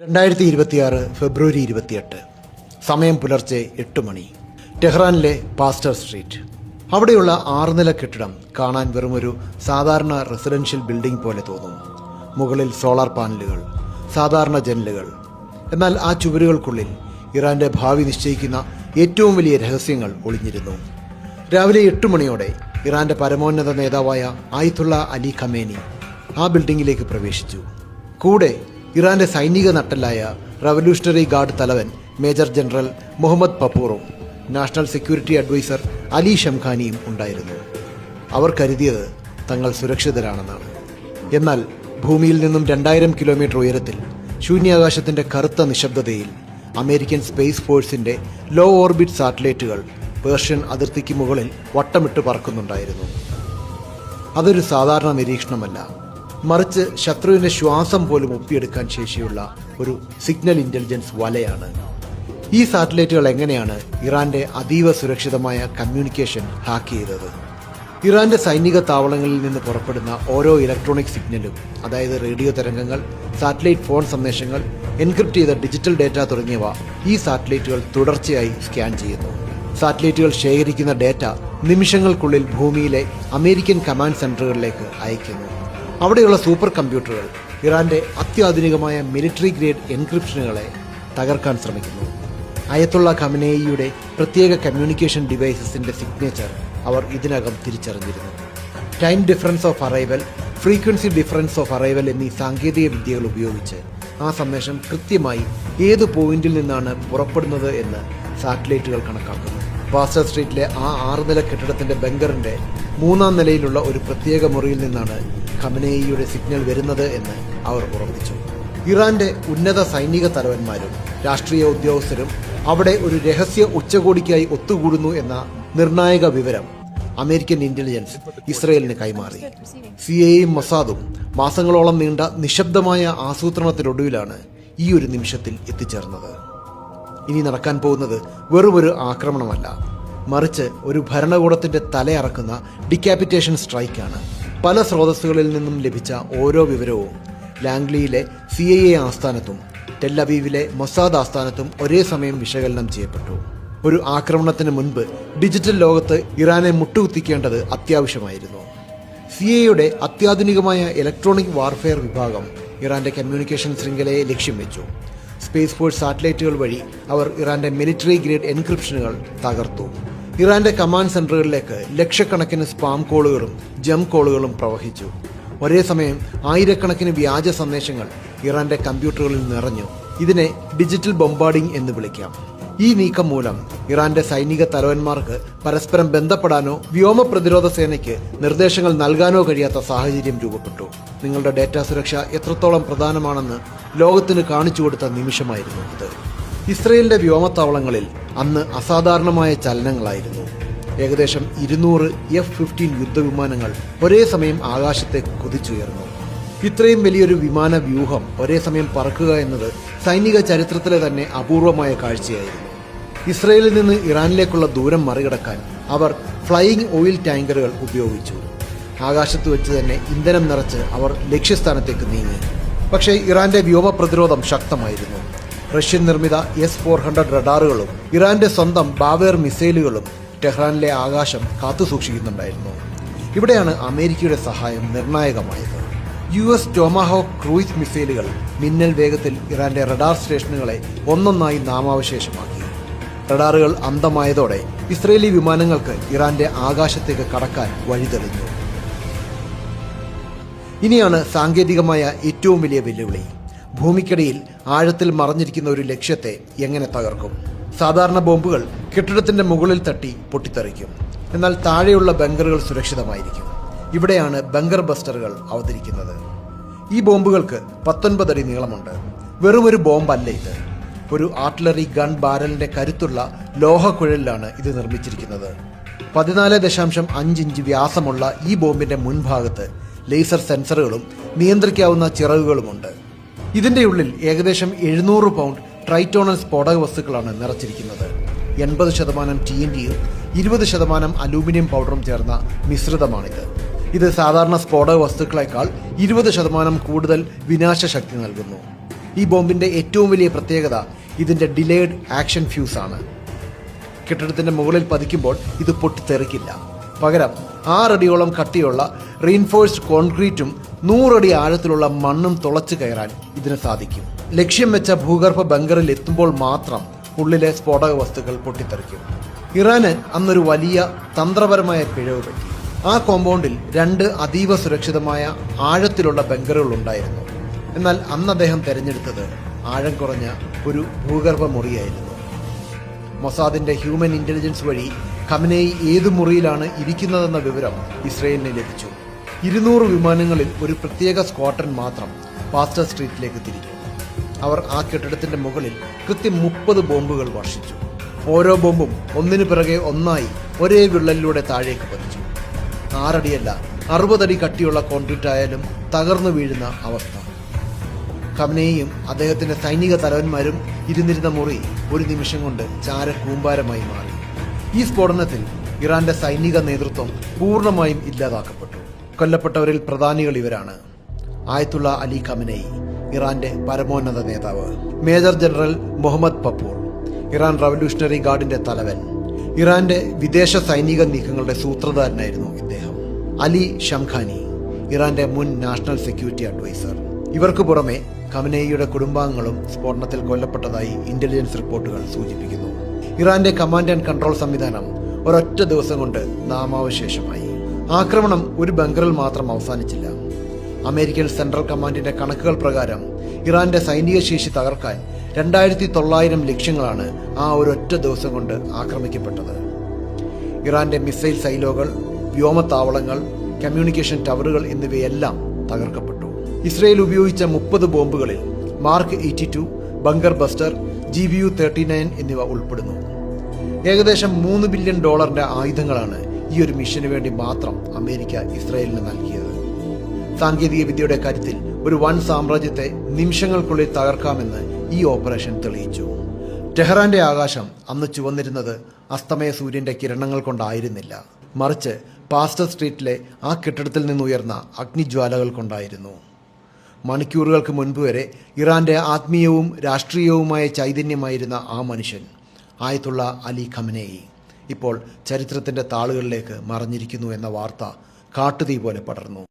2026 ഫെബ്രുവരി 28 സമയം പുലർച്ചെ 8 മണി. ടെഹ്റാനിലെ pastor street. അവിടെയുള്ള 6 നില കെട്ടിടം കാണാൻ വെറുമൊരു സാധാരണ റെസിഡൻഷ്യൽ ബിൽഡിംഗ് പോലെ തോന്നും. മുകളിൽ സോളാർ പാനലുകൾ, സാധാരണ ജനലുകൾ. എന്നാൽ ആ ചുവരുകൾക്കുള്ളിൽ ഇറാന്റെ ഭാവി നിശ്ചയിക്കുന്ന ഏറ്റവും വലിയ രഹസ്യങ്ങൾ ഒളിഞ്ഞിരുന്നു. രാവിലെ 8 മണിയോടെ ഇറാന്റെ പരമോന്നത നേതാവായ ആയത്തുള്ള അലി ഖമേനി ആ ബിൽഡിംഗിലേക്ക് പ്രവേശിച്ചു. കൂടെ ഇറാന്റെ സൈനിക നട്ടലായ റവല്യൂഷണറി ഗാർഡ് തലവൻ മേജർ ജനറൽ മുഹമ്മദ് പപ്പൂറും നാഷണൽ സെക്യൂരിറ്റി അഡ്വൈസർ അലി ഷംഖാനിയും ഉണ്ടായിരുന്നു. അവർ കരുതിയത് തങ്ങൾ സുരക്ഷിതരാണെന്നാണ്. എന്നാൽ ഭൂമിയിൽ നിന്നും 2000 കിലോമീറ്റർ ഉയരത്തിൽ ശൂന്യാകാശത്തിന്റെ കറുത്ത നിശബ്ദതയിൽ അമേരിക്കൻ സ്പേസ് ഫോഴ്സിന്റെ ലോ ഓർബിറ്റ് സാറ്റലൈറ്റുകൾ പേർഷ്യൻ അതിർത്തിക്ക് മുകളിൽ വട്ടമിട്ട് പറക്കുന്നുണ്ടായിരുന്നു. അതൊരു സാധാരണ നിരീക്ഷണമല്ല, മറിച്ച് ശത്രുവിന്റെ ശ്വാസം പോലും ഒപ്പിയെടുക്കാൻ ശേഷിയുള്ള ഒരു സിഗ്നൽ ഇന്റലിജൻസ് വലയാണ്. ഈ സാറ്റലൈറ്റുകൾ എങ്ങനെയാണ് ഇറാന്റെ അതീവ സുരക്ഷിതമായ കമ്മ്യൂണിക്കേഷൻ ഹാക്ക് ചെയ്തത്? ഇറാന്റെ സൈനിക താവളങ്ങളിൽ നിന്ന് പുറപ്പെടുന്ന ഓരോ ഇലക്ട്രോണിക് സിഗ്നലും, അതായത് റേഡിയോ തരംഗങ്ങൾ, സാറ്റലൈറ്റ് ഫോൺ സന്ദേശങ്ങൾ, എൻക്രിപ്റ്റ് ചെയ്ത ഡിജിറ്റൽ ഡേറ്റ തുടങ്ങിയവ ഈ സാറ്റലൈറ്റുകൾ തുടർച്ചയായി സ്കാൻ ചെയ്യുന്നു. സാറ്റലൈറ്റുകൾ ശേഖരിക്കുന്ന ഡേറ്റ നിമിഷങ്ങൾക്കുള്ളിൽ ഭൂമിയിലെ അമേരിക്കൻ കമാൻഡ് സെന്ററുകളിലേക്ക് അയക്കുന്നു. അവിടെയുള്ള സൂപ്പർ കമ്പ്യൂട്ടറുകൾ ഇറാന്റെ അത്യാധുനികമായ മിലിറ്ററി ഗ്രേഡ് എൻക്രിപ്ഷനുകളെ തകർക്കാൻ ശ്രമിക്കുന്നു. അയത്തുള്ള ഖമനേയിയുടെ പ്രത്യേക കമ്മ്യൂണിക്കേഷൻ ഡിവൈസസിന്റെ സിഗ്നേച്ചർ അവർ ഇതിനകം തിരിച്ചറിഞ്ഞിരുന്നു. Time difference of arrival, frequency difference of arrival എന്നീ സാങ്കേതിക വിദ്യകൾ ഉപയോഗിച്ച് ആ സന്ദേശം കൃത്യമായി ഏത് പോയിന്റിൽ നിന്നാണ് പുറപ്പെടുന്നത് എന്ന് സാറ്റലൈറ്റുകൾ കണക്കാക്കുന്നു. പാസ്റ്റർ സ്ട്രീറ്റിലെ ആ 6 നില കെട്ടിടത്തിന്റെ ബങ്കറിന്റെ 3-ാം നിലയിലുള്ള ഒരു പ്രത്യേക മുറിയിൽ നിന്നാണ് ഖമനേയിയുടെ സിഗ്നൽ വരുന്നത് എന്ന് അവർ ഉറപ്പിച്ചു. ഇറാന്റെ ഉന്നത സൈനിക തലവന്മാരും രാഷ്ട്രീയ ഉദ്യോഗസ്ഥരും അവിടെ ഒരു രഹസ്യ ഉച്ചകോടിക്കായി ഒത്തുകൂടുന്നു എന്ന നിർണായക വിവരം അമേരിക്കൻ ഇന്റലിജൻസ് ഇസ്രയേലിന് കൈമാറി. സിഐയും മൊസാദും മാസങ്ങളോളം നീണ്ട നിശബ്ദമായ ആസൂത്രണത്തിനൊടുവിലാണ് ഈ ഒരു നിമിഷത്തിൽ എത്തിച്ചേർന്നത്. ഇനി നടക്കാൻ പോകുന്നത് വെറുമൊരു ആക്രമണമല്ല, മറിച്ച് ഒരു ഭരണകൂടത്തിന്റെ തലയറക്കുന്ന ഡിക്കാപ്പിറ്റേഷൻ സ്ട്രൈക്കാണ്. പല സ്രോതസ്സുകളിൽ നിന്നും ലഭിച്ച ഓരോ വിവരവും ലാംഗ്ലിയിലെ CIA ആസ്ഥാനത്തും ടെല്ലവീവിലെ മൊസാദ് ആസ്ഥാനത്തും ഒരേ സമയം വിശകലനം ചെയ്യപ്പെട്ടു. ഒരു ആക്രമണത്തിന് മുൻപ് ഡിജിറ്റൽ ലോകത്ത് ഇറാനെ മുട്ടുകുത്തിക്കേണ്ടത് അത്യാവശ്യമായിരുന്നു. CIA അത്യാധുനികമായ ഇലക്ട്രോണിക് വാർഫെയർ വിഭാഗം ഇറാന്റെ കമ്മ്യൂണിക്കേഷൻ ശൃംഖലയെ ലക്ഷ്യം വെച്ചു. സ്പേസ് ഫോഴ്സ് സാറ്റലൈറ്റുകൾ വഴി അവർ ഇറാന്റെ മിലിറ്ററി ഗ്രേഡ് എൻക്രിപ്ഷനുകൾ തകർത്തു. ഇറാന്റെ കമാൻഡ് സെന്ററുകളിലേക്ക് ലക്ഷക്കണക്കിന് സ്പാം കോളുകളും ജംപ് കോളുകളും പ്രവഹിച്ചു. ഒരേ സമയം ആയിരക്കണക്കിന് വ്യാജ സന്ദേശങ്ങൾ ഇറാന്റെ കമ്പ്യൂട്ടറുകളിൽ നിറഞ്ഞു. ഇതിനെ ഡിജിറ്റൽ ബോംബാർഡിംഗ് എന്ന് വിളിക്കാം. ഈ നീക്കം മൂലം ഇറാന്റെ സൈനിക തലവന്മാർക്ക് പരസ്പരം ബന്ധപ്പെടാനോ വ്യോമ പ്രതിരോധ സേനയ്ക്ക് നിർദ്ദേശങ്ങൾ നൽകാനോ കഴിയാത്ത സാഹചര്യം രൂപപ്പെട്ടു. നിങ്ങളുടെ ഡേറ്റ സുരക്ഷ എത്രത്തോളം പ്രധാനമാണെന്ന് ലോകത്തിന് കാണിച്ചു കൊടുത്ത നിമിഷമായിരുന്നു ഇത്. ഇസ്രയേലിന്റെ വ്യോമത്താവളങ്ങളിൽ അന്ന് അസാധാരണമായ ചലനങ്ങളായിരുന്നു. ഏകദേശം 200 F-15 യുദ്ധവിമാനങ്ങൾ ഒരേ സമയം ആകാശത്തേക്ക് കുതിച്ചുയർന്നു. ഇത്രയും വലിയൊരു വിമാന വ്യൂഹം ഒരേ സമയം പറക്കുക എന്നത് സൈനിക ചരിത്രത്തിലെ തന്നെ അപൂർവമായ കാഴ്ചയായിരുന്നു. ഇസ്രയേലിൽ നിന്ന് ഇറാനിലേക്കുള്ള ദൂരം മറികടക്കാൻ അവർ ഫ്ലൈയിങ് ഓയിൽ ടാങ്കറുകൾ ഉപയോഗിച്ചു. ആകാശത്ത് വെച്ച് തന്നെ ഇന്ധനം നിറച്ച് അവർ ലക്ഷ്യസ്ഥാനത്തേക്ക് നീങ്ങി. പക്ഷേ ഇറാന്റെ വ്യോമ പ്രതിരോധം ശക്തമായിരുന്നു. റഷ്യൻ നിർമ്മിത S-400 റഡാറുകളും ഇറാന്റെ സ്വന്തം ബാവേർ മിസൈലുകളും ടെഹ്റാനിലെ ആകാശം കാത്തുസൂക്ഷിക്കുന്നുണ്ടായിരുന്നു. ഇവിടെയാണ് അമേരിക്കയുടെ സഹായം നിർണായകമായത്. US ടോമാഹോക്ക് ക്രൂയിസ് മിസൈലുകൾ മിന്നൽ വേഗത്തിൽ ഇറാന്റെ റഡാർ സ്റ്റേഷനുകളെ ഒന്നൊന്നായി നാമാവശേഷമാക്കി. റഡാറുകൾ അന്ധമായതോടെ ഇസ്രയേലി വിമാനങ്ങൾക്ക് ഇറാന്റെ ആകാശത്തേക്ക് കടക്കാൻ വഴിതെളിഞ്ഞു. ഇനിയാണ് സാങ്കേതികമായ ഏറ്റവും വലിയ വെല്ലുവിളി. ഭൂമിക്കടിയിൽ ആഴത്തിൽ മറഞ്ഞിരിക്കുന്ന ഒരു ലക്ഷ്യത്തെ എങ്ങനെ തകർക്കും? സാധാരണ ബോംബുകൾ കെട്ടിടത്തിന്റെ മുകളിൽ തട്ടി പൊട്ടിത്തെറിക്കും, എന്നാൽ താഴെയുള്ള ബങ്കറുകൾ സുരക്ഷിതമായിരിക്കും. ഇവിടെയാണ് ബങ്കർ ബസ്റ്ററുകൾ അവതരിക്കുന്നത്. ഈ ബോംബുകൾക്ക് 19 അടി നീളമുണ്ട്. വെറുമൊരു ബോംബല്ല ഇത്. ഒരു ആർട്ടിലറി ഗൺ ബാരലിന്റെ കരുത്തുള്ള ലോഹക്കുഴലിലാണ് ഇത് നിർമ്മിച്ചിരിക്കുന്നത്. 14.5 ഇഞ്ച് വ്യാസമുള്ള ഈ ബോംബിന്റെ മുൻഭാഗത്ത് ലേസർ സെൻസറുകളും നിയന്ത്രിക്കാവുന്ന ചിറകുകളുമുണ്ട്. ഇതിന്റെ ഉള്ളിൽ ഏകദേശം 700 പൗണ്ട് ട്രൈറ്റോണൽ സ്ഫോടക വസ്തുക്കളാണ് നിറച്ചിരിക്കുന്നത്. 80% TNTയും 20% അലൂമിനിയം പൗഡറും ചേർന്ന മിശ്രിതമാണിത്. ഇത് സാധാരണ സ്ഫോടക വസ്തുക്കളെക്കാൾ 20% കൂടുതൽ വിനാശശക്തി നൽകുന്നു. ഈ ബോംബിന്റെ ഏറ്റവും വലിയ പ്രത്യേകത ഇതിന്റെ ഡിലേഡ് ആക്ഷൻ ഫ്യൂസ് ആണ്. കെട്ടിടത്തിന്റെ മുകളിൽ പതിക്കുമ്പോൾ ഇത് പൊട്ടിത്തെറിക്കില്ല. പകരം 6 അടിയോളം കട്ടിയുള്ള റീൻഫോഴ്സ്ഡ് കോൺക്രീറ്റും 100 അടി ആഴത്തിലുള്ള മണ്ണും തുളച്ചു കയറാൻ ഇതിന് സാധിക്കും. ലക്ഷ്യം വെച്ച ഭൂഗർഭ ബങ്കറിൽ എത്തുമ്പോൾ മാത്രം ഉള്ളിലെ സ്ഫോടക വസ്തുക്കൾ പൊട്ടിത്തെറിക്കും. ഇറാന് അന്നൊരു വലിയ തന്ത്രപരമായ പിഴവ് പറ്റി. ആ കോമ്പൗണ്ടിൽ 2 അതീവ സുരക്ഷിതമായ ആഴത്തിലുള്ള ബങ്കറുകൾ ഉണ്ടായിരുന്നു. എന്നാൽ അന്ന് അദ്ദേഹം തെരഞ്ഞെടുത്തത് ആഴം കുറഞ്ഞ ഒരു ഭൂഗർഭ മുറിയായിരുന്നു. മൊസാദിന്റെ ഹ്യൂമൻ ഇന്റലിജൻസ് വഴി ഖമനേയി ഏത് മുറിയിലാണ് ഇരിക്കുന്നതെന്ന വിവരം ഇസ്രയേലിന് ലഭിച്ചു. 200 വിമാനങ്ങളിൽ ഒരു പ്രത്യേക സ്ക്വാഡ്രൺ മാത്രം പാസ്റ്റർ സ്ട്രീറ്റിലേക്ക് തിരിച്ചു. അവർ ആ കെട്ടിടത്തിന്റെ മുകളിൽ കൃത്യം 30 ബോംബുകൾ വർഷിച്ചു. ഓരോ ബോംബും ഒന്നിനു പിറകെ ഒന്നായി ഒരേ വിള്ളലിലൂടെ താഴേക്ക് പതിച്ചു. 6 അടിയല്ല 60 അടി കട്ടിയുള്ള കോൺക്രീറ്റ് ആയാലും തകർന്നു വീഴുന്ന അവസ്ഥ. ഖമനേയിയും അദ്ദേഹത്തിന്റെ സൈനിക തലവന്മാരും ഇരുന്നിരുന്ന മുറി ഒരു നിമിഷം കൊണ്ട് ചാരക്കൂമ്പാരമായി മാറി. ഈ സ്ഫോടനത്തിൽ ഇറാന്റെ സൈനിക നേതൃത്വം പൂർണ്ണമായും ഇല്ലാതാക്കപ്പെട്ടു. കൊല്ലപ്പെട്ടവരിൽ പ്രധാനികൾ ഇവരാണ്: ആയത്തുള്ള അലി ഖമനേയി, ഇറാന്റെ പരമോന്നത നേതാവ്; major general Mohammad Pakpour, Iran revolutionary ഗാർഡിന്റെ തലവൻ. ഇറാന്റെ വിദേശ സൈനിക നീക്കങ്ങളുടെ സൂത്രധാരനായിരുന്നു ഇദ്ദേഹം. അലി ഷംഖാനി, ഇറാന്റെ മുൻ നാഷണൽ സെക്യൂരിറ്റി അഡ്വൈസർ. ഇവർക്ക് പുറമെ ഖമനേയിയുടെ കുടുംബാംഗങ്ങളും സ്ഫോടനത്തിൽ കൊല്ലപ്പെട്ടതായി ഇന്റലിജൻസ് റിപ്പോർട്ടുകൾ സൂചിപ്പിക്കുന്നു. ഇറാന്റെ കമാൻഡ് ആൻഡ് കൺട്രോൾ സംവിധാനം ഒരൊറ്റ ദിവസം കൊണ്ട് നാമാവശേഷമായി. ആക്രമണം ഒരു ബങ്കറിൽ മാത്രം അവസാനിച്ചില്ല. അമേരിക്കൻ സെൻട്രൽ കമാൻഡിന്റെ കണക്കുകൾ പ്രകാരം ഇറാന്റെ സൈനിക ശേഷി തകർക്കാൻ 2900 ലക്ഷ്യങ്ങളാണ് ആ ഒരൊറ്റ ദിവസം കൊണ്ട് ആക്രമിക്കപ്പെട്ടത്. ഇറാന്റെ മിസൈൽ സൈലോകൾ, വ്യോമത്താവളങ്ങൾ, കമ്മ്യൂണിക്കേഷൻ ടവറുകൾ എന്നിവയെല്ലാം തകർക്കപ്പെട്ടു. ഇസ്രയേൽ ഉപയോഗിച്ച 30 ബോംബുകളിൽ മാർക്ക് 82, ബങ്കർ ബസ്റ്റർ, GBU-39 എന്നിവ ഉൾപ്പെടുന്നു. ഏകദേശം $3 ബില്യൺ ആയുധങ്ങളാണ് ഈ ഒരു മിഷന് വേണ്ടി മാത്രം അമേരിക്ക ഇസ്രയേലിന് നൽകിയത്. സാങ്കേതിക വിദ്യയുടെ കാര്യത്തിൽ ഒരു വൻ സാമ്രാജ്യത്തെ നിമിഷങ്ങൾക്കുള്ളിൽ തകർക്കാമെന്ന് ഈ ഓപ്പറേഷൻ തെളിയിച്ചു. ടെഹ്റാന്റെ ആകാശം അന്ന് ചുവന്നിരുന്നത് അസ്തമയ സൂര്യന്റെ കിരണങ്ങൾ കൊണ്ടായിരുന്നില്ല, മറിച്ച് പാസ്റ്റർ സ്ട്രീറ്റിലെ ആ കെട്ടിടത്തിൽ നിന്നുയർന്ന അഗ്നിജ്വാലകൾ കൊണ്ടായിരുന്നു. മണിക്കൂറുകൾക്ക് മുൻപ് വരെ ഇറാന്റെ ആത്മീയവും രാഷ്ട്രീയവുമായ ചൈതന്യമായിരുന്ന ആ മനുഷ്യൻ, ആയത്തുള്ള അലി ഖമനേയി, ഇപ്പോൾ ചരിത്രത്തിന്റെ താളുകളിലേക്ക് മറഞ്ഞിരിക്കുന്നു എന്ന വാർത്ത കാട്ടുതീ പോലെ പടർന്നു.